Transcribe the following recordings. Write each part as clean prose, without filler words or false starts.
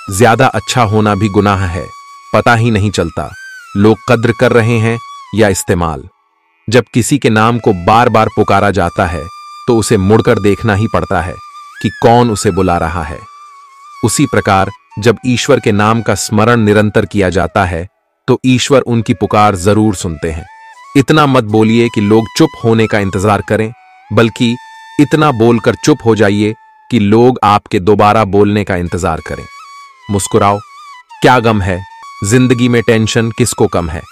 ज्यादा अच्छा होना भी गुनाह है, पता ही नहीं चलता लोग कद्र कर रहे हैं या इस्तेमाल। जब किसी के नाम को बार बार पुकारा जाता है तो उसे मुड़कर देखना ही पड़ता है कि कौन उसे बुला रहा है। उसी प्रकार जब ईश्वर के नाम का स्मरण निरंतर किया जाता है तो ईश्वर उनकी पुकार जरूर सुनते हैं। इतना मत बोलिए कि लोग चुप होने का इंतजार करें, बल्कि इतना बोलकर चुप हो जाइए कि लोग आपके दोबारा बोलने का इंतजार करें। मुस्कुराओ, क्या गम है, जिंदगी में टेंशन किसको कम है।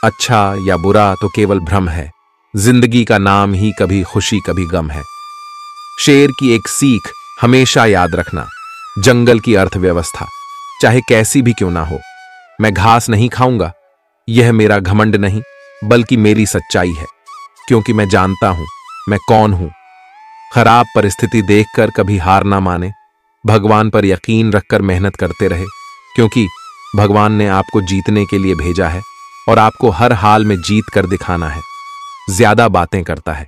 अच्छा या बुरा तो केवल भ्रम है, जिंदगी का नाम ही कभी खुशी कभी गम है। शेर की एक सीख हमेशा याद रखना, जंगल की अर्थव्यवस्था चाहे कैसी भी क्यों ना हो, मैं घास नहीं खाऊंगा, यह मेरा घमंड नहीं बल्कि मेरी सच्चाई है, क्योंकि मैं जानता हूं मैं कौन हूं। खराब परिस्थिति देखकर कभी हार ना माने, भगवान पर यकीन रखकर मेहनत करते रहे, क्योंकि भगवान ने आपको जीतने के लिए भेजा है और आपको हर हाल में जीत कर दिखाना है। ज्यादा बातें करता है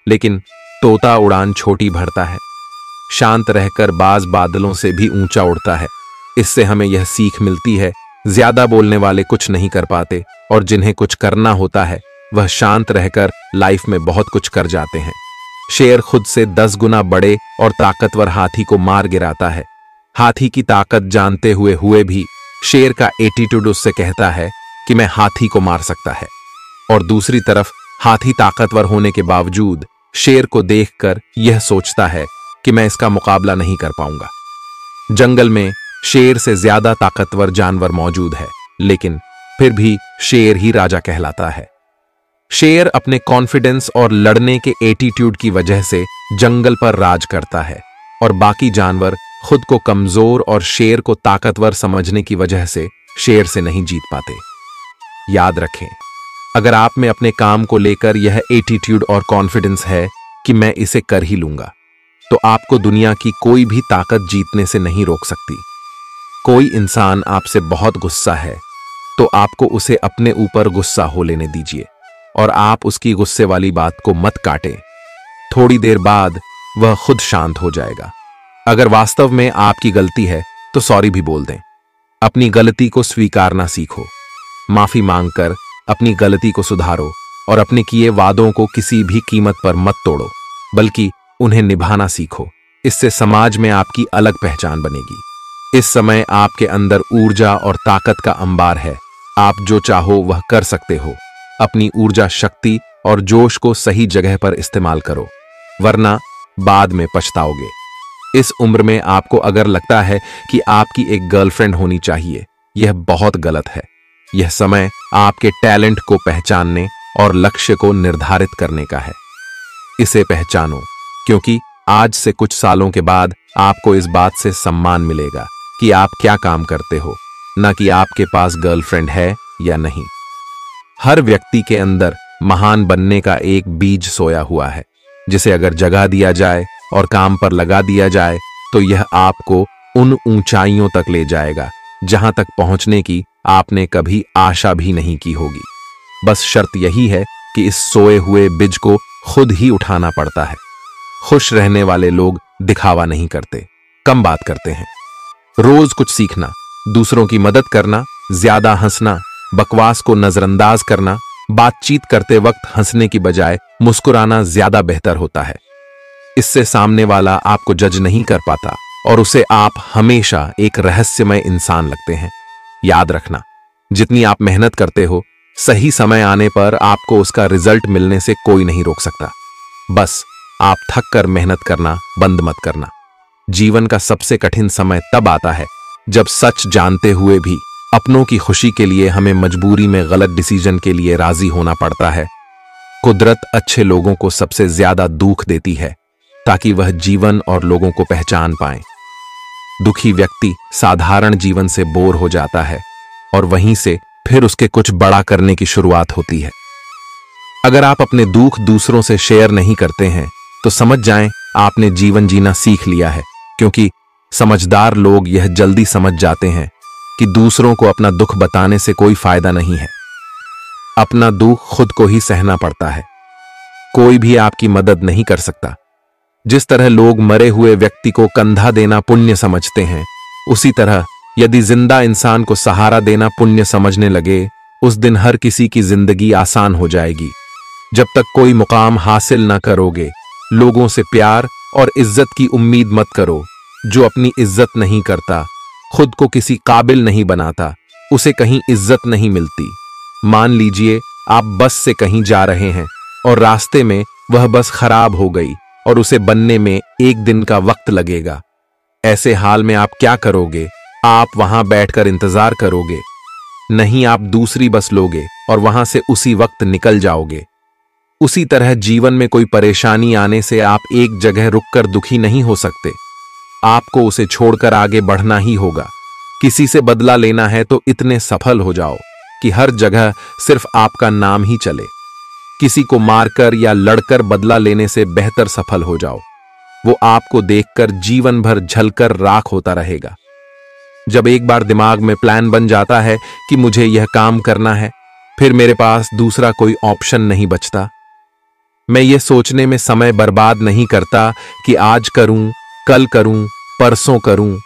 लेकिन तोता उड़ान छोटी भरता है, शांत रहकर बाज बादलों से भी ऊंचा उड़ता है। इससे हमें यह सीख मिलती है, ज्यादा बोलने वाले कुछ नहीं कर पाते और जिन्हें कुछ करना होता है वह शांत रहकर लाइफ में बहुत कुछ कर जाते हैं। शेर खुद से 10 गुना बड़े और ताकतवर हाथी को मार गिराता है। हाथी की ताकत जानते हुए भी शेर का एटीट्यूड उससे कहता है कि मैं हाथी को मार सकता है, और दूसरी तरफ हाथी ताकतवर होने के बावजूद शेर को देखकर यह सोचता है कि मैं इसका मुकाबला नहीं कर पाऊंगा। जंगल में शेर से ज्यादा ताकतवर जानवर मौजूद है, लेकिन फिर भी शेर ही राजा कहलाता है। शेर अपने कॉन्फिडेंस और लड़ने के एटीट्यूड की वजह से जंगल पर राज करता है, और बाकी जानवर खुद को कमजोर और शेर को ताकतवर समझने की वजह से शेर से नहीं जीत पाते। याद रखें, अगर आप में अपने काम को लेकर यह एटीट्यूड और कॉन्फिडेंस है कि मैं इसे कर ही लूंगा, तो आपको दुनिया की कोई भी ताकत जीतने से नहीं रोक सकती। कोई इंसान आपसे बहुत गुस्सा है तो आपको उसे अपने ऊपर गुस्सा हो लेने दीजिए और आप उसकी गुस्से वाली बात को मत काटें। थोड़ी देर बाद वह खुद शांत हो जाएगा। अगर वास्तव में आपकी गलती है तो सॉरी भी बोल दें। अपनी गलती को स्वीकारना सीखो, माफी मांगकर अपनी गलती को सुधारो और अपने किए वादों को किसी भी कीमत पर मत तोड़ो, बल्कि उन्हें निभाना सीखो। इससे समाज में आपकी अलग पहचान बनेगी। इस समय आपके अंदर ऊर्जा और ताकत का अंबार है, आप जो चाहो वह कर सकते हो। अपनी ऊर्जा, शक्ति और जोश को सही जगह पर इस्तेमाल करो, वरना बाद में पछताओगे। इस उम्र में आपको अगर लगता है कि आपकी एक गर्लफ्रेंड होनी चाहिए, यह बहुत गलत है। यह समय आपके टैलेंट को पहचानने और लक्ष्य को निर्धारित करने का है। इसे पहचानो, क्योंकि आज से कुछ सालों के बाद आपको इस बात से सम्मान मिलेगा कि आप क्या काम करते हो, न कि आपके पास गर्लफ्रेंड है या नहीं। हर व्यक्ति के अंदर महान बनने का एक बीज सोया हुआ है, जिसे अगर जगा दिया जाए और काम पर लगा दिया जाए तो यह आपको उन ऊंचाइयों तक ले जाएगा जहां तक पहुंचने की आपने कभी आशा भी नहीं की होगी। बस शर्त यही है कि इस सोए हुए बीज को खुद ही उठाना पड़ता है। खुश रहने वाले लोग दिखावा नहीं करते, कम बात करते हैं। रोज कुछ सीखना, दूसरों की मदद करना, ज्यादा हंसना, बकवास को नजरअंदाज करना, बातचीत करते वक्त हंसने की बजाय मुस्कुराना ज्यादा बेहतर होता है। इससे सामने वाला आपको जज नहीं कर पाता और उसे आप हमेशा एक रहस्यमय इंसान लगते हैं। याद रखना, जितनी आप मेहनत करते हो, सही समय आने पर आपको उसका रिजल्ट मिलने से कोई नहीं रोक सकता। बस आप थक कर मेहनत करना बंद मत करना। जीवन का सबसे कठिन समय तब आता है जब सच जानते हुए भी अपनों की खुशी के लिए हमें मजबूरी में गलत डिसीजन के लिए राजी होना पड़ता है। कुदरत अच्छे लोगों को सबसे ज्यादा दुख देती है ताकि वह जीवन और लोगों को पहचान पाए। दुखी व्यक्ति साधारण जीवन से बोर हो जाता है और वहीं से फिर उसके कुछ बड़ा करने की शुरुआत होती है। अगर आप अपने दुख दूसरों से शेयर नहीं करते हैं तो समझ जाएं आपने जीवन जीना सीख लिया है, क्योंकि समझदार लोग यह जल्दी समझ जाते हैं कि दूसरों को अपना दुख बताने से कोई फायदा नहीं है। अपना दुख खुद को ही सहना पड़ता है, कोई भी आपकी मदद नहीं कर सकता। जिस तरह लोग मरे हुए व्यक्ति को कंधा देना पुण्य समझते हैं, उसी तरह यदि जिंदा इंसान को सहारा देना पुण्य समझने लगे, उस दिन हर किसी की जिंदगी आसान हो जाएगी। जब तक कोई मुकाम हासिल न करोगे, लोगों से प्यार और इज्जत की उम्मीद मत करो। जो अपनी इज्जत नहीं करता, खुद को किसी काबिल नहीं बनाता, उसे कहीं इज्जत नहीं मिलती। मान लीजिए आप बस से कहीं जा रहे हैं और रास्ते में वह बस खराब हो गई और उसे बनने में 1 दिन का वक्त लगेगा। ऐसे हाल में आप क्या करोगे? आप वहां बैठकर इंतजार करोगे? नहीं, आप दूसरी बस लोगे और वहां से उसी वक्त निकल जाओगे। उसी तरह जीवन में कोई परेशानी आने से आप एक जगह रुककर दुखी नहीं हो सकते। आपको उसे छोड़कर आगे बढ़ना ही होगा। किसी से बदला लेना है तो इतने सफल हो जाओ कि हर जगह सिर्फ आपका नाम ही चले। किसी को मारकर या लड़कर बदला लेने से बेहतर सफल हो जाओ। वो आपको देखकर जीवन भर झलकर राख होता रहेगा। जब एक बार दिमाग में प्लान बन जाता है कि मुझे यह काम करना है, फिर मेरे पास दूसरा कोई ऑप्शन नहीं बचता। मैं ये सोचने में समय बर्बाद नहीं करता कि आज करूं, कल करूं, परसों करूं।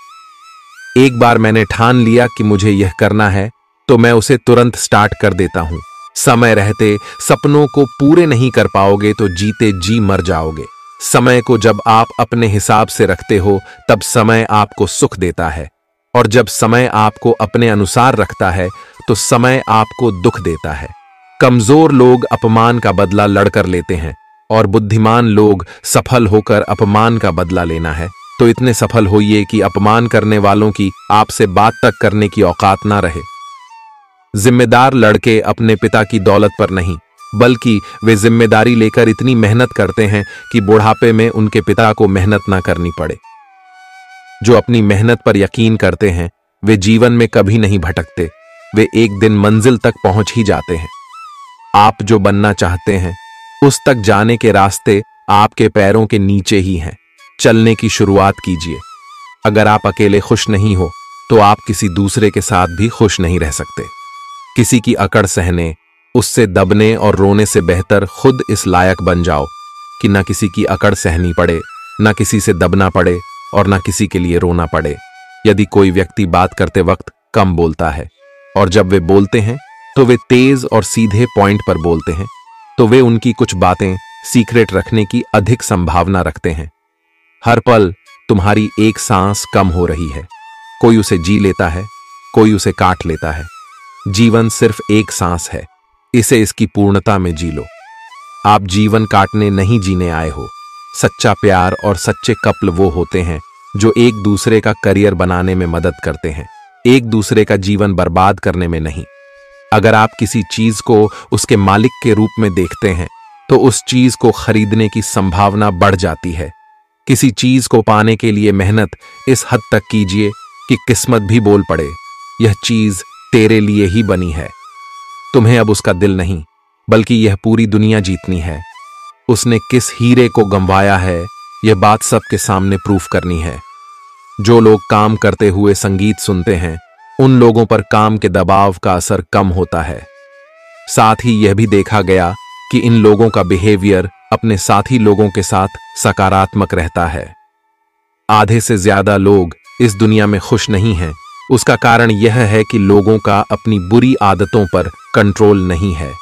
एक बार मैंने ठान लिया कि मुझे यह करना है, तो मैं उसे तुरंत स्टार्ट कर देता हूं। समय रहते सपनों को पूरे नहीं कर पाओगे तो जीते जी मर जाओगे। समय को जब आप अपने हिसाब से रखते हो, तब समय आपको सुख देता है, और जब समय आपको अपने अनुसार रखता है तो समय आपको दुख देता है। कमजोर लोग अपमान का बदला लड़कर लेते हैं, और बुद्धिमान लोग सफल होकर अपमान का बदला लेना है तो इतने सफल होइए कि अपमान करने वालों की आपसे बात तक करने की औकात ना रहे। जिम्मेदार लड़के अपने पिता की दौलत पर नहीं, बल्कि वे जिम्मेदारी लेकर इतनी मेहनत करते हैं कि बुढ़ापे में उनके पिता को मेहनत ना करनी पड़े। जो अपनी मेहनत पर यकीन करते हैं, वे जीवन में कभी नहीं भटकते। वे एक दिन मंजिल तक पहुंच ही जाते हैं। आप जो बनना चाहते हैं, उस तक जाने के रास्ते आपके पैरों के नीचे ही हैं। चलने की शुरुआत कीजिए। अगर आप अकेले खुश नहीं हो, तो आप किसी दूसरे के साथ भी खुश नहीं रह सकते। किसी की अकड़ सहने, उससे दबने और रोने से बेहतर खुद इस लायक बन जाओ कि ना किसी की अकड़ सहनी पड़े, ना किसी से दबना पड़े और ना किसी के लिए रोना पड़े। यदि कोई व्यक्ति बात करते वक्त कम बोलता है और जब वे बोलते हैं तो वे तेज और सीधे पॉइंट पर बोलते हैं, तो वे उनकी कुछ बातें सीक्रेट रखने की अधिक संभावना रखते हैं। हर पल तुम्हारी एक सांस कम हो रही है। कोई उसे जी लेता है, कोई उसे काट लेता है। जीवन सिर्फ एक सांस है, इसे इसकी पूर्णता में जी लो। आप जीवन काटने नहीं जीने आए हो। सच्चा प्यार और सच्चे कपल वो होते हैं जो एक दूसरे का करियर बनाने में मदद करते हैं, एक दूसरे का जीवन बर्बाद करने में नहीं। अगर आप किसी चीज को उसके मालिक के रूप में देखते हैं, तो उस चीज को खरीदने की संभावना बढ़ जाती है। किसी चीज को पाने के लिए मेहनत इस हद तक कीजिए कि किस्मत भी बोल पड़े, यह चीज तेरे लिए ही बनी है। तुम्हें अब उसका दिल नहीं, बल्कि यह पूरी दुनिया जीतनी है। उसने किस हीरे को गंवाया है, यह बात सबके सामने प्रूफ करनी है। जो लोग काम करते हुए संगीत सुनते हैं, उन लोगों पर काम के दबाव का असर कम होता है। साथ ही यह भी देखा गया कि इन लोगों का बिहेवियर अपने साथी लोगों के साथ सकारात्मक रहता है। आधे से ज्यादा लोग इस दुनिया में खुश नहीं हैं। उसका कारण यह है कि लोगों का अपनी बुरी आदतों पर कंट्रोल नहीं है।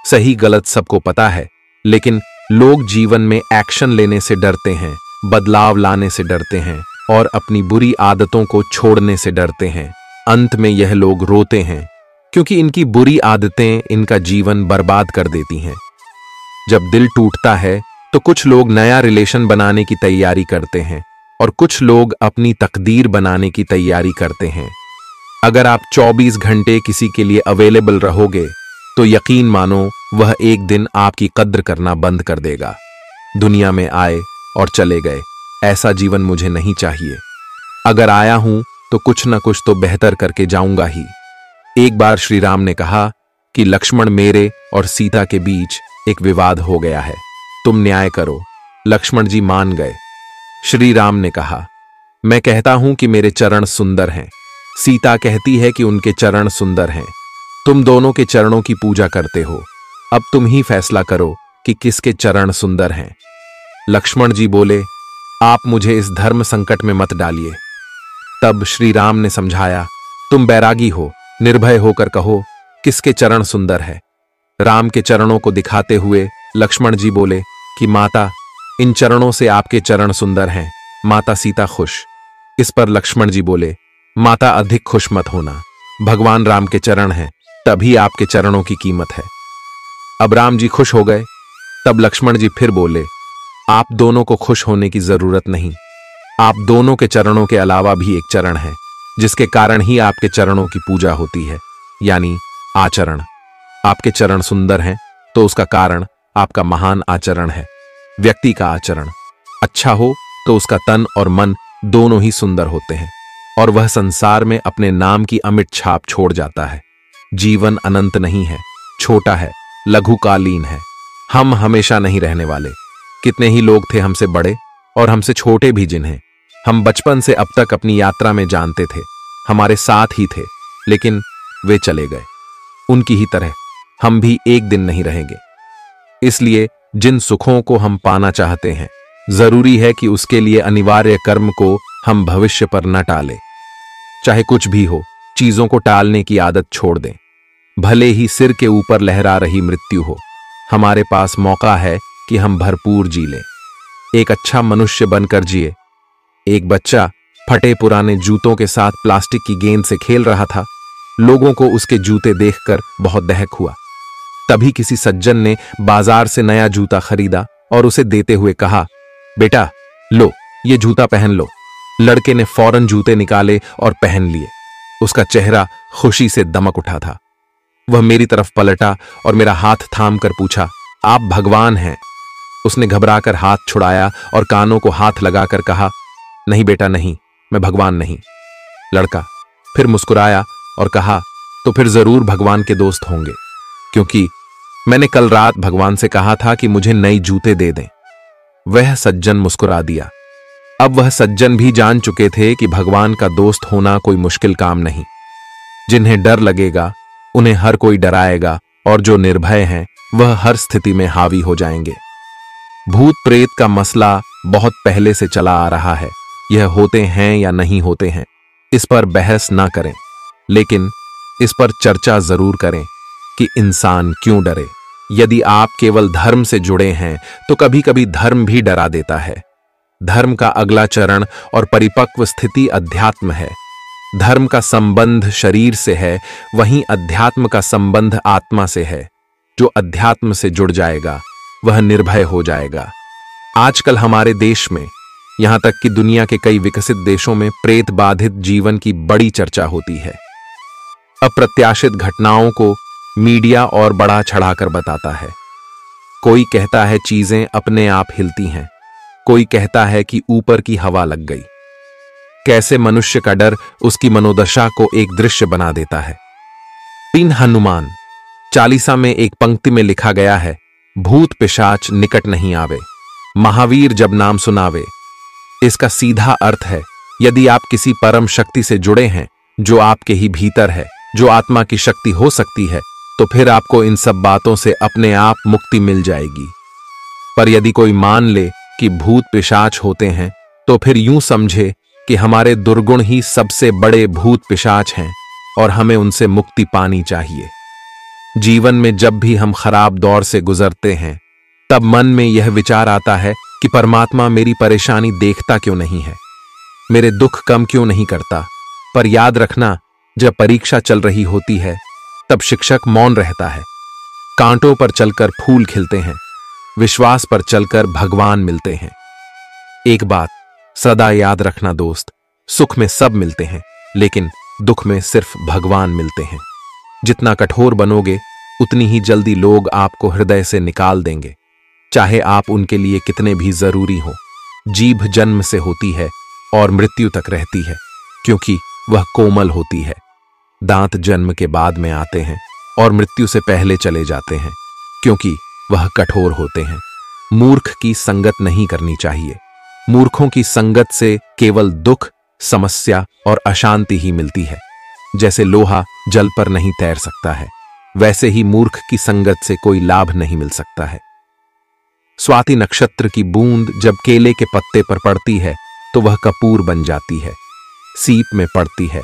सही गलत सबको पता है, लेकिन लोग जीवन में एक्शन लेने से डरते हैं, बदलाव लाने से डरते हैं और अपनी बुरी आदतों को छोड़ने से डरते हैं। अंत में यह लोग रोते हैं क्योंकि इनकी बुरी आदतें इनका जीवन बर्बाद कर देती हैं। जब दिल टूटता है तो कुछ लोग नया रिलेशन बनाने की तैयारी करते हैं और कुछ लोग अपनी तकदीर बनाने की तैयारी करते हैं। अगर आप 24 घंटे किसी के लिए अवेलेबल रहोगे, तो यकीन मानो वह एक दिन आपकी कद्र करना बंद कर देगा। दुनिया में आए और चले गए, ऐसा जीवन मुझे नहीं चाहिए। अगर आया हूं तो कुछ न कुछ तो बेहतर करके जाऊंगा ही। एक बार श्री राम ने कहा कि लक्ष्मण, मेरे और सीता के बीच एक विवाद हो गया है, तुम न्याय करो। लक्ष्मण जी मान गए। श्री राम ने कहा, मैं कहता हूं कि मेरे चरण सुंदर हैं। सीता कहती है कि उनके चरण सुंदर हैं। तुम दोनों के चरणों की पूजा करते हो, अब तुम ही फैसला करो कि किसके चरण सुंदर हैं। लक्ष्मण जी बोले, आप मुझे इस धर्म संकट में मत डालिए। तब श्री राम ने समझाया तुम बैरागी हो, निर्भय होकर कहो किसके चरण सुंदर है। राम के चरणों को दिखाते हुए लक्ष्मण जी बोले कि माता, इन चरणों से आपके चरण सुंदर हैं, माता सीता खुश। इस पर लक्ष्मण जी बोले, माता अधिक खुश मत होना, भगवान राम के चरण हैं, तभी आपके चरणों की कीमत है। अब राम जी खुश हो गए। तब लक्ष्मण जी फिर बोले, आप दोनों को खुश होने की जरूरत नहीं, आप दोनों के चरणों के अलावा भी एक चरण है जिसके कारण ही आपके चरणों की पूजा होती है, यानी आचरण। आपके चरण सुंदर हैं तो उसका कारण आपका महान आचरण है। व्यक्ति का आचरण अच्छा हो तो उसका तन और मन दोनों ही सुंदर होते हैं और वह संसार में अपने नाम की अमिट छाप छोड़ जाता है। जीवन अनंत नहीं है, छोटा है, लघुकालीन है। हम हमेशा नहीं रहने वाले। कितने ही लोग थे हमसे बड़े और हमसे छोटे भी, जिन्हें हम बचपन से अब तक अपनी यात्रा में जानते थे, हमारे साथ ही थे, लेकिन वे चले गए। उनकी ही तरह हम भी एक दिन नहीं रहेंगे। इसलिए जिन सुखों को हम पाना चाहते हैं, जरूरी है कि उसके लिए अनिवार्य कर्म को हम भविष्य पर न टालें। चाहे कुछ भी हो, चीजों को टालने की आदत छोड़ दें। भले ही सिर के ऊपर लहरा रही मृत्यु हो, हमारे पास मौका है कि हम भरपूर जी लें। एक अच्छा मनुष्य बनकर जिए। एक बच्चा फटे पुराने जूतों के साथ प्लास्टिक की गेंद से खेल रहा था। लोगों को उसके जूते देखकर बहुत दहक हुआ। तभी किसी सज्जन ने बाजार से नया जूता खरीदा और उसे देते हुए कहा, बेटा लो, ये जूता पहन लो। लड़के ने फौरन जूते निकाले और पहन लिए। उसका चेहरा खुशी से दमक उठा था। वह मेरी तरफ पलटा और मेरा हाथ थाम कर पूछा, आप भगवान हैं? उसने घबराकर हाथ छुड़ाया और कानों को हाथ लगाकर कहा, नहीं बेटा नहीं, मैं भगवान नहीं। लड़का फिर मुस्कुराया और कहा, तो फिर जरूर भगवान के दोस्त होंगे, क्योंकि मैंने कल रात भगवान से कहा था कि मुझे नई जूते दे दें। वह सज्जन मुस्कुरा दिया। अब वह सज्जन भी जान चुके थे कि भगवान का दोस्त होना कोई मुश्किल काम नहीं। जिन्हें डर लगेगा उन्हें हर कोई डराएगा और जो निर्भय हैं वह हर स्थिति में हावी हो जाएंगे। भूत प्रेत का मसला बहुत पहले से चला आ रहा है। यह होते हैं या नहीं होते हैं, इस पर बहस ना करें, लेकिन इस पर चर्चा जरूर करें कि इंसान क्यों डरे। यदि आप केवल धर्म से जुड़े हैं तो कभी कभी धर्म भी डरा देता है। धर्म का अगला चरण और परिपक्व स्थिति अध्यात्म है। धर्म का संबंध शरीर से है, वहीं अध्यात्म का संबंध आत्मा से है। जो अध्यात्म से जुड़ जाएगा वह निर्भय हो जाएगा। आजकल हमारे देश में, यहां तक कि दुनिया के कई विकसित देशों में प्रेत बाधित जीवन की बड़ी चर्चा होती है। अप्रत्याशित घटनाओं को मीडिया और बढ़ा चढ़ाकर बताता है। कोई कहता है चीजें अपने आप हिलती हैं, कोई कहता है कि ऊपर की हवा लग गई। कैसे मनुष्य का डर उसकी मनोदशा को एक दृश्य बना देता है। तीन हनुमान चालीसा में एक पंक्ति में लिखा गया है, भूत पिशाच निकट नहीं आवे, महावीर जब नाम सुनावे। इसका सीधा अर्थ है, यदि आप किसी परम शक्ति से जुड़े हैं जो आपके ही भीतर है, जो आत्मा की शक्ति हो सकती है, तो फिर आपको इन सब बातों से अपने आप मुक्ति मिल जाएगी। पर यदि कोई मान ले कि भूत पिशाच होते हैं, तो फिर यूं समझे कि हमारे दुर्गुण ही सबसे बड़े भूत पिशाच हैं और हमें उनसे मुक्ति पानी चाहिए। जीवन में जब भी हम खराब दौर से गुजरते हैं, तब मन में यह विचार आता है कि परमात्मा मेरी परेशानी देखता क्यों नहीं है, मेरे दुख कम क्यों नहीं करता। पर याद रखना, जब परीक्षा चल रही होती है तब शिक्षक मौन रहता है। कांटों पर चलकर फूल खिलते हैं, विश्वास पर चलकर भगवान मिलते हैं। एक बात सदा याद रखना दोस्त, सुख में सब मिलते हैं, लेकिन दुख में सिर्फ भगवान मिलते हैं। जितना कठोर बनोगे उतनी ही जल्दी लोग आपको हृदय से निकाल देंगे, चाहे आप उनके लिए कितने भी जरूरी हो। जीभ जन्म से होती है और मृत्यु तक रहती है, क्योंकि वह कोमल होती है। दांत जन्म के बाद में आते हैं और मृत्यु से पहले चले जाते हैं, क्योंकि वह कठोर होते हैं। मूर्ख की संगत नहीं करनी चाहिए। मूर्खों की संगत से केवल दुख, समस्या और अशांति ही मिलती है। जैसे लोहा जल पर नहीं तैर सकता है, वैसे ही मूर्ख की संगत से कोई लाभ नहीं मिल सकता है। स्वाति नक्षत्र की बूंद जब केले के पत्ते पर पड़ती है तो वह कपूर बन जाती है। सीप में पड़ती है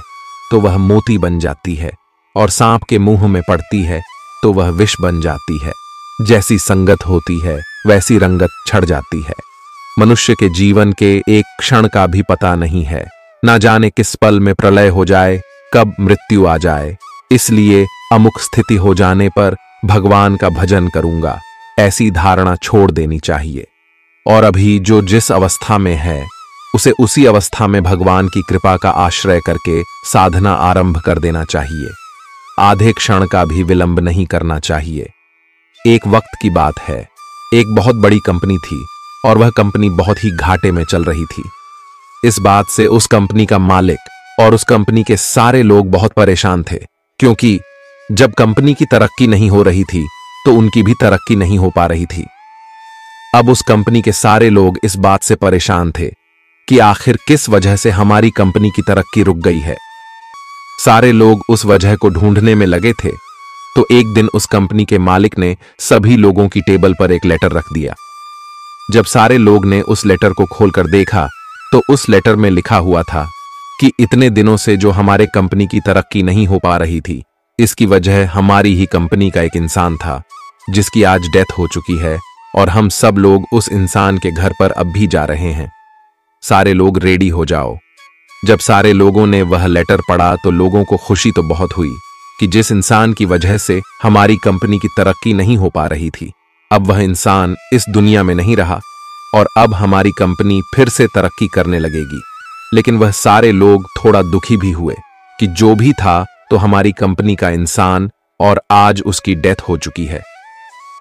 तो वह मोती बन जाती है, और सांप के मुंह में पड़ती है तो वह विष बन जाती है। जैसी संगत होती है वैसी रंगत छड़ जाती है। मनुष्य के जीवन के एक क्षण का भी पता नहीं है, ना जाने किस पल में प्रलय हो जाए, कब मृत्यु आ जाए। इसलिए अमुक स्थिति हो जाने पर भगवान का भजन करूंगा, ऐसी धारणा छोड़ देनी चाहिए। और अभी जो जिस अवस्था में है उसे उसी अवस्था में भगवान की कृपा का आश्रय करके साधना आरंभ कर देना चाहिए। आधे क्षण का भी विलंब नहीं करना चाहिए। एक वक्त की बात है, एक बहुत बड़ी कंपनी थी और वह कंपनी बहुत ही घाटे में चल रही थी। इस बात से उस कंपनी का मालिक और उस कंपनी के सारे लोग बहुत परेशान थे, क्योंकि जब कंपनी की तरक्की नहीं हो रही थी तो उनकी भी तरक्की नहीं हो पा रही थी। अब उस कंपनी के सारे लोग इस बात से परेशान थे कि आखिर किस वजह से हमारी कंपनी की तरक्की रुक गई है। सारे लोग उस वजह को ढूंढने में लगे थे। तो एक दिन उस कंपनी के मालिक ने सभी लोगों की टेबल पर एक लेटर रख दिया। जब सारे लोग ने उस लेटर को खोलकर देखा तो उस लेटर में लिखा हुआ था कि इतने दिनों से जो हमारे कंपनी की तरक्की नहीं हो पा रही थी, इसकी वजह हमारी ही कंपनी का एक इंसान था जिसकी आज डेथ हो चुकी है, और हम सब लोग उस इंसान के घर पर अब भी जा रहे हैं। सारे लोग रेडी हो जाओ। जब सारे लोगों ने वह लेटर पढ़ा तो लोगों को खुशी तो बहुत हुई कि जिस इंसान की वजह से हमारी कंपनी की तरक्की नहीं हो पा रही थी, अब वह इंसान इस दुनिया में नहीं रहा और अब हमारी कंपनी फिर से तरक्की करने लगेगी। लेकिन वह सारे लोग थोड़ा दुखी भी हुए कि जो भी था तो हमारी कंपनी का इंसान, और आज उसकी डेथ हो चुकी है।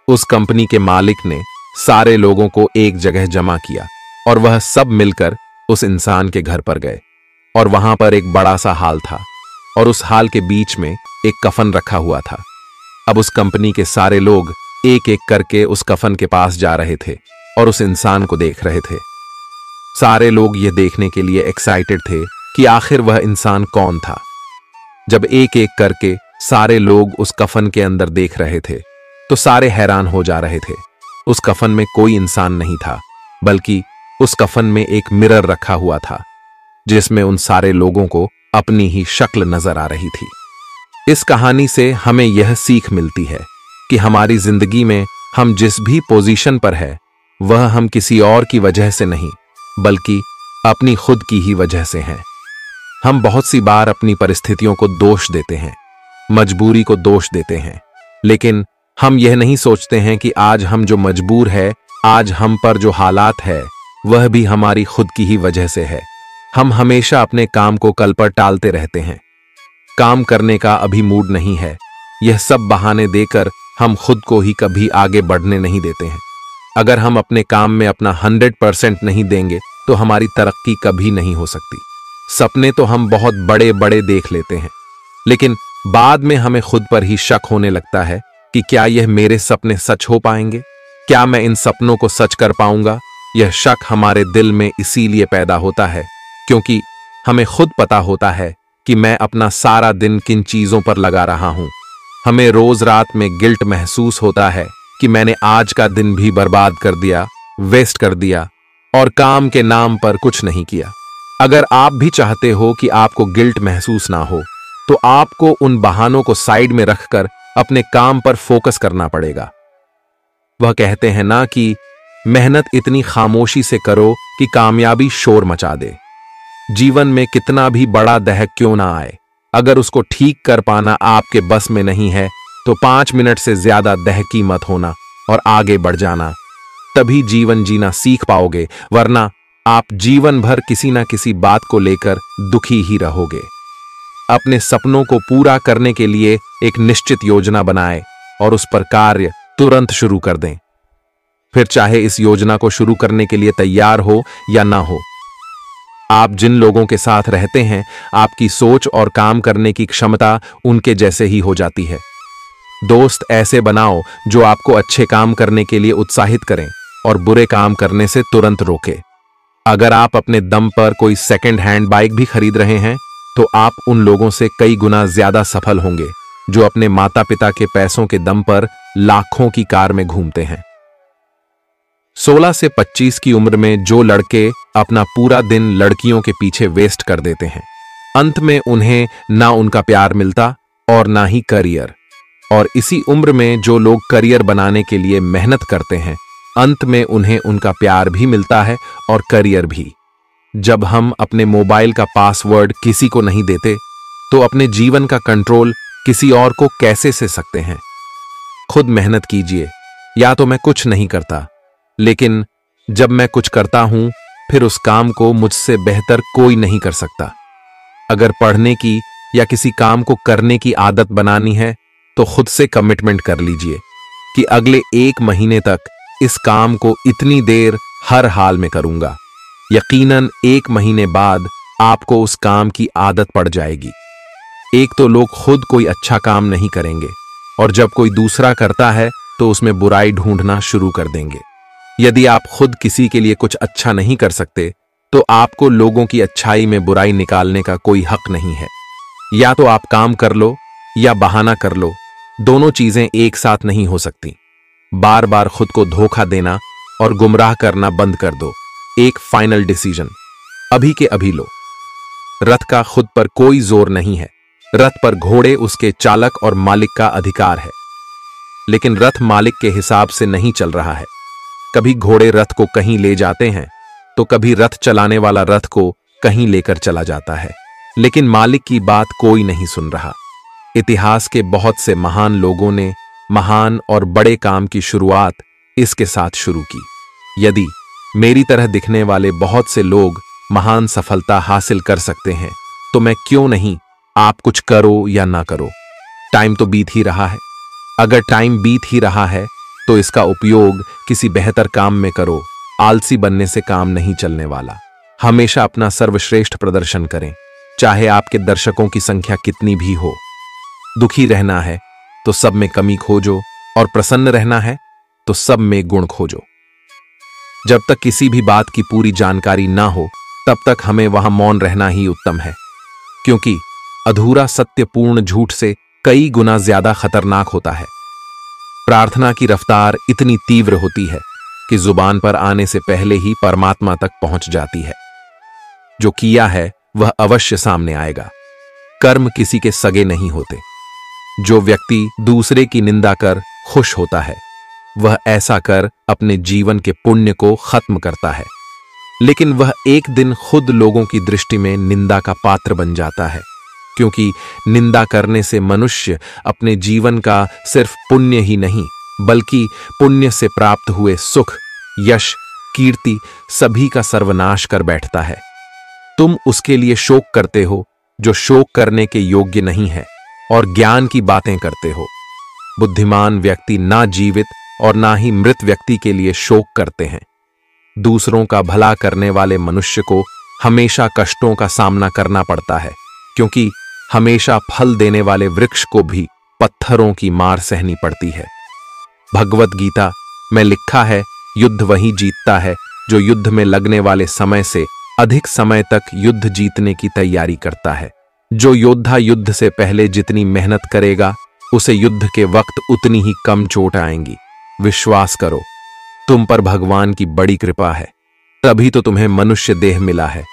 उस कंपनी के मालिक ने सारे लोगों को एक जगह जमा किया और वह सब मिलकर उस इंसान के घर पर गए, और वहां पर एक बड़ा सा हाल था और उस हाल के बीच में एक कफन रखा हुआ था। अब उस कंपनी के सारे लोग एक एक करके उस कफन के पास जा रहे थे और उस इंसान को देख रहे थे। सारे लोग यह देखने के लिए एक्साइटेड थे कि आखिर वह इंसान कौन था। जब एक एक करके सारे लोग उस कफन के अंदर देख रहे थे तो सारे हैरान हो जा रहे थे। उस कफन में कोई इंसान नहीं था, बल्कि उस कफन में एक मिरर रखा हुआ था जिसमें उन सारे लोगों को अपनी ही शक्ल नजर आ रही थी। इस कहानी से हमें यह सीख मिलती है कि हमारी जिंदगी में हम जिस भी पोजीशन पर है वह हम किसी और की वजह से नहीं, बल्कि अपनी खुद की ही वजह से हैं। हम बहुत सी बार अपनी परिस्थितियों को दोष देते हैं, मजबूरी को दोष देते हैं, लेकिन हम यह नहीं सोचते हैं कि आज हम जो मजबूर है, आज हम पर जो हालात है, वह भी हमारी खुद की ही वजह से है। हम हमेशा अपने काम को कल पर टालते रहते हैं। काम करने का अभी मूड नहीं है, यह सब बहाने देकर हम खुद को ही कभी आगे बढ़ने नहीं देते हैं। अगर हम अपने काम में अपना 100% नहीं देंगे तो हमारी तरक्की कभी नहीं हो सकती। सपने तो हम बहुत बड़े बड़े देख लेते हैं, लेकिन बाद में हमें खुद पर ही शक होने लगता है कि क्या यह मेरे सपने सच हो पाएंगे, क्या मैं इन सपनों को सच कर पाऊंगा। यह शक हमारे दिल में इसीलिए पैदा होता है क्योंकि हमें खुद पता होता है कि मैं अपना सारा दिन किन चीजों पर लगा रहा हूं। हमें रोज रात में गिल्ट महसूस होता है कि मैंने आज का दिन भी बर्बाद कर दिया, वेस्ट कर दिया और काम के नाम पर कुछ नहीं किया। अगर आप भी चाहते हो कि आपको गिल्ट महसूस ना हो तो आपको उन बहानों को साइड में रखकर अपने काम पर फोकस करना पड़ेगा। वह कहते हैं ना कि मेहनत इतनी खामोशी से करो कि कामयाबी शोर मचा दे। जीवन में कितना भी बड़ा दहक क्यों ना आए, अगर उसको ठीक कर पाना आपके बस में नहीं है तो 5 मिनट से ज्यादा दहकी मत होना और आगे बढ़ जाना। तभी जीवन जीना सीख पाओगे, वरना आप जीवन भर किसी ना किसी बात को लेकर दुखी ही रहोगे। अपने सपनों को पूरा करने के लिए एक निश्चित योजना बनाएं और उस पर कार्य तुरंत शुरू कर दें। फिर चाहे इस योजना को शुरू करने के लिए तैयार हो या ना हो। आप जिन लोगों के साथ रहते हैं, आपकी सोच और काम करने की क्षमता उनके जैसे ही हो जाती है। दोस्त ऐसे बनाओ जो आपको अच्छे काम करने के लिए उत्साहित करें और बुरे काम करने से तुरंत रोके। अगर आप अपने दम पर कोई सेकंड हैंड बाइक भी खरीद रहे हैं तो आप उन लोगों से कई गुना ज्यादा सफल होंगे जो अपने माता पिता के पैसों के दम पर लाखों की कार में घूमते हैं। 16 से 25 की उम्र में जो लड़के अपना पूरा दिन लड़कियों के पीछे वेस्ट कर देते हैं, अंत में उन्हें ना उनका प्यार मिलता और ना ही करियर। और इसी उम्र में जो लोग करियर बनाने के लिए मेहनत करते हैं, अंत में उन्हें उनका प्यार भी मिलता है और करियर भी। जब हम अपने मोबाइल का पासवर्ड किसी को नहीं देते, तो अपने जीवन का कंट्रोल किसी और को कैसे से सकते हैं? खुद मेहनत कीजिए। या तो मैं कुछ नहीं करता, लेकिन जब मैं कुछ करता हूं, फिर उस काम को मुझसे बेहतर कोई नहीं कर सकता। अगर पढ़ने की या किसी काम को करने की आदत बनानी है, तो खुद से कमिटमेंट कर लीजिए कि अगले 1 महीने तक इस काम को इतनी देर हर हाल में करूंगा। यकीनन 1 महीने बाद आपको उस काम की आदत पड़ जाएगी। एक तो लोग खुद कोई अच्छा काम नहीं करेंगे, और जब कोई दूसरा करता है तो उसमें बुराई ढूंढना शुरू कर देंगे। यदि आप खुद किसी के लिए कुछ अच्छा नहीं कर सकते, तो आपको लोगों की अच्छाई में बुराई निकालने का कोई हक नहीं है। या तो आप काम कर लो या बहाना कर लो, दोनों चीजें एक साथ नहीं हो सकती। बार बार खुद को धोखा देना और गुमराह करना बंद कर दो। एक फाइनल डिसीजन अभी के अभी लो। रथ का खुद पर कोई जोर नहीं है। रथ पर घोड़े उसके चालक और मालिक का अधिकार है, लेकिन रथ मालिक के हिसाब से नहीं चल रहा है। कभी घोड़े रथ को कहीं ले जाते हैं, तो कभी रथ चलाने वाला रथ को कहीं लेकर चला जाता है, लेकिन मालिक की बात कोई नहीं सुन रहा। इतिहास के बहुत से महान लोगों ने महान और बड़े काम की शुरुआत इसके साथ शुरू की। यदि मेरी तरह दिखने वाले बहुत से लोग महान सफलता हासिल कर सकते हैं, तो मैं क्यों नहीं? आप कुछ करो या ना करो, टाइम तो बीत ही रहा है। अगर टाइम बीत ही रहा है, तो इसका उपयोग किसी बेहतर काम में करो। आलसी बनने से काम नहीं चलने वाला। हमेशा अपना सर्वश्रेष्ठ प्रदर्शन करें, चाहे आपके दर्शकों की संख्या कितनी भी हो। दुखी रहना है तो सब में कमी खोजो, और प्रसन्न रहना है तो सब में गुण खोजो। जब तक किसी भी बात की पूरी जानकारी ना हो, तब तक हमें वहां मौन रहना ही उत्तम है, क्योंकि अधूरा सत्य पूर्ण झूठ से कई गुना ज्यादा खतरनाक होता है। प्रार्थना की रफ्तार इतनी तीव्र होती है कि जुबान पर आने से पहले ही परमात्मा तक पहुंच जाती है। जो किया है वह अवश्य सामने आएगा। कर्म किसी के सगे नहीं होते। जो व्यक्ति दूसरे की निंदा कर खुश होता है, वह ऐसा कर अपने जीवन के पुण्य को खत्म करता है, लेकिन वह एक दिन खुद लोगों की दृष्टि में निंदा का पात्र बन जाता है, क्योंकि निंदा करने से मनुष्य अपने जीवन का सिर्फ पुण्य ही नहीं, बल्कि पुण्य से प्राप्त हुए सुख, यश, कीर्ति सभी का सर्वनाश कर बैठता है। तुम उसके लिए शोक करते हो जो शोक करने के योग्य नहीं है, और ज्ञान की बातें करते हो। बुद्धिमान व्यक्ति ना जीवित और ना ही मृत व्यक्ति के लिए शोक करते हैं। दूसरों का भला करने वाले मनुष्य को हमेशा कष्टों का सामना करना पड़ता है, क्योंकि हमेशा फल देने वाले वृक्ष को भी पत्थरों की मार सहनी पड़ती है। भगवत गीता में लिखा है, युद्ध वही जीतता है जो युद्ध में लगने वाले समय से अधिक समय तक युद्ध जीतने की तैयारी करता है। जो योद्धा युद्ध से पहले जितनी मेहनत करेगा, उसे युद्ध के वक्त उतनी ही कम चोट आएंगी। विश्वास करो, तुम पर भगवान की बड़ी कृपा है, तभी तो तुम्हें मनुष्य देह मिला है।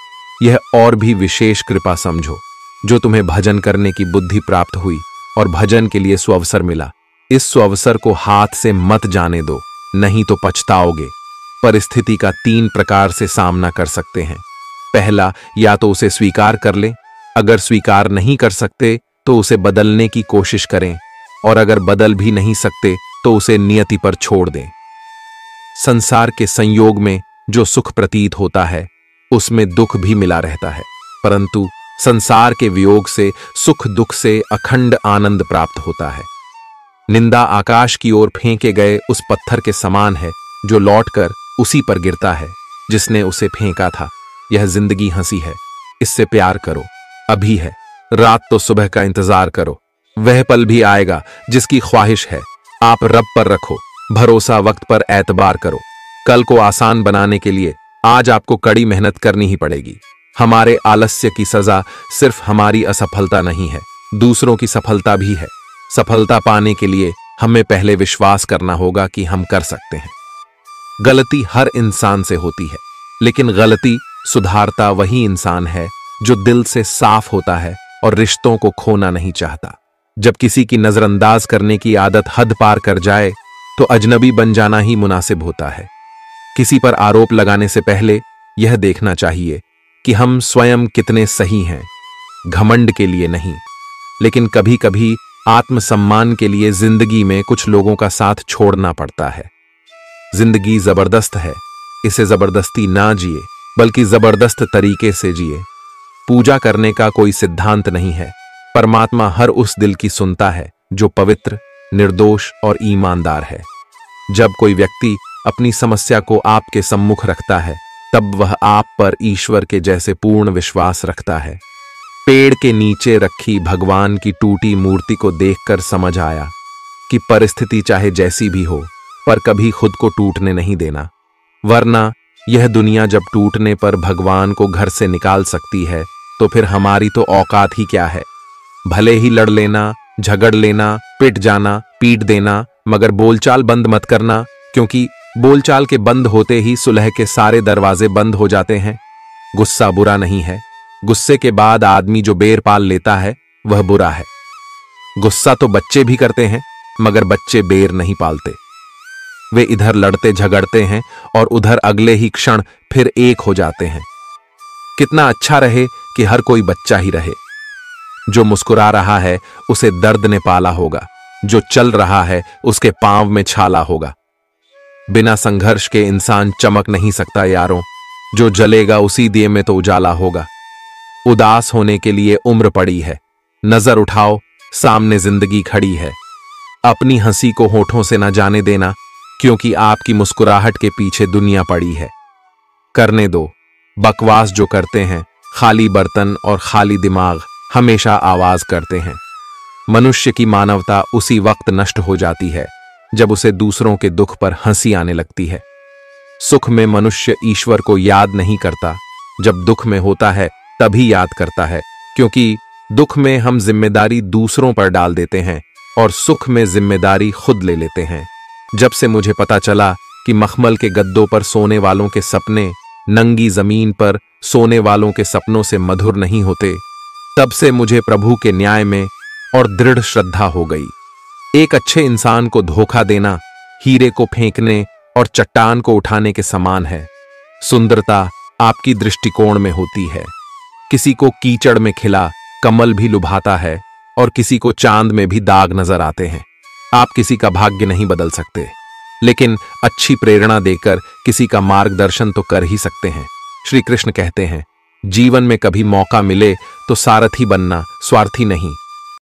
यह और भी विशेष कृपा समझो, जो तुम्हें भजन करने की बुद्धि प्राप्त हुई और भजन के लिए सुअवसर मिला। इस सुअवसर को हाथ से मत जाने दो, नहीं तो पछताओगे। परिस्थिति का 3 प्रकार से सामना कर सकते हैं। पहला, या तो उसे स्वीकार कर लें, अगर स्वीकार नहीं कर सकते तो उसे बदलने की कोशिश करें, और अगर बदल भी नहीं सकते तो उसे नियति पर छोड़ दें। संसार के संयोग में जो सुख प्रतीत होता है, उसमें दुख भी मिला रहता है, परंतु संसार के वियोग से सुख दुख से अखंड आनंद प्राप्त होता है। निंदा आकाश की ओर फेंके गए उस पत्थर के समान है जो लौटकर उसी पर गिरता है जिसने उसे फेंका था। यह जिंदगी हंसी है, इससे प्यार करो, अभी है। रात तो सुबह का इंतजार करो, वह पल भी आएगा जिसकी ख्वाहिश है। आप रब पर रखो भरोसा, वक्त पर एतबार करो। कल को आसान बनाने के लिए आज आपको कड़ी मेहनत करनी ही पड़ेगी। हमारे आलस्य की सजा सिर्फ हमारी असफलता नहीं है, दूसरों की सफलता भी है। सफलता पाने के लिए हमें पहले विश्वास करना होगा कि हम कर सकते हैं। गलती हर इंसान से होती है, लेकिन गलती सुधारता वही इंसान है जो दिल से साफ होता है और रिश्तों को खोना नहीं चाहता। जब किसी की नजरअंदाज करने की आदत हद पार कर जाए तो अजनबी बन जाना ही मुनासिब होता है। किसी पर आरोप लगाने से पहले यह देखना चाहिए कि हम स्वयं कितने सही हैं। घमंड के लिए नहीं, लेकिन कभी कभी आत्मसम्मान के लिए जिंदगी में कुछ लोगों का साथ छोड़ना पड़ता है। जिंदगी जबरदस्त है, इसे जबरदस्ती ना जिए बल्कि जबरदस्त तरीके से जिए। पूजा करने का कोई सिद्धांत नहीं है। परमात्मा हर उस दिल की सुनता है जो पवित्र, निर्दोष और ईमानदार है। जब कोई व्यक्ति अपनी समस्या को आपके सम्मुख रखता है तब वह आप पर ईश्वर के जैसे पूर्ण विश्वास रखता है। पेड़ के नीचे रखी भगवान की टूटी मूर्ति को देखकर समझ आया कि परिस्थिति चाहे जैसी भी हो पर कभी खुद को टूटने नहीं देना, वरना यह दुनिया जब टूटने पर भगवान को घर से निकाल सकती है तो फिर हमारी तो औकात ही क्या है। भले ही लड़ लेना, झगड़ लेना, पिट जाना, पीट देना, मगर बोलचाल बंद मत करना, क्योंकि बोलचाल के बंद होते ही सुलह के सारे दरवाजे बंद हो जाते हैं। गुस्सा बुरा नहीं है। गुस्से के बाद आदमी जो बेर पाल लेता है वह बुरा है। गुस्सा तो बच्चे भी करते हैं, मगर बच्चे बेर नहीं पालते। वे इधर लड़ते झगड़ते हैं और उधर अगले ही क्षण फिर एक हो जाते हैं। कितना अच्छा रहे कि हर कोई बच्चा ही रहे। जो मुस्कुरा रहा है उसे दर्द ने पाला होगा, जो चल रहा है उसके पांव में छाला होगा। बिना संघर्ष के इंसान चमक नहीं सकता यारों, जो जलेगा उसी दिए में तो उजाला होगा। उदास होने के लिए उम्र पड़ी है, नजर उठाओ सामने जिंदगी खड़ी है। अपनी हंसी को होठों से न जाने देना, क्योंकि आपकी मुस्कुराहट के पीछे दुनिया पड़ी है। करने दो, बकवास जो करते हैं, खाली बर्तन और खाली दिमाग हमेशा आवाज करते हैं। मनुष्य की मानवता उसी वक्त नष्ट हो जाती है जब उसे दूसरों के दुख पर हंसी आने लगती है। सुख में मनुष्य ईश्वर को याद नहीं करता, जब दुख में होता है तभी याद करता है, क्योंकि दुख में हम जिम्मेदारी दूसरों पर डाल देते हैं और सुख में जिम्मेदारी खुद ले लेते हैं। जब से मुझे पता चला कि मखमल के गद्दों पर सोने वालों के सपने नंगी जमीन पर सोने वालों के सपनों से मधुर नहीं होते, तब से मुझे प्रभु के न्याय में और दृढ़ श्रद्धा हो गई। एक अच्छे इंसान को धोखा देना हीरे को फेंकने और चट्टान को उठाने के समान है। सुंदरता आपकी दृष्टिकोण में होती है। किसी को कीचड़ में खिला कमल भी लुभाता है और किसी को चांद में भी दाग नजर आते हैं। आप किसी का भाग्य नहीं बदल सकते, लेकिन अच्छी प्रेरणा देकर किसी का मार्गदर्शन तो कर ही सकते हैं। श्री कृष्ण कहते हैं, जीवन में कभी मौका मिले तो सारथी बनना, स्वार्थी नहीं।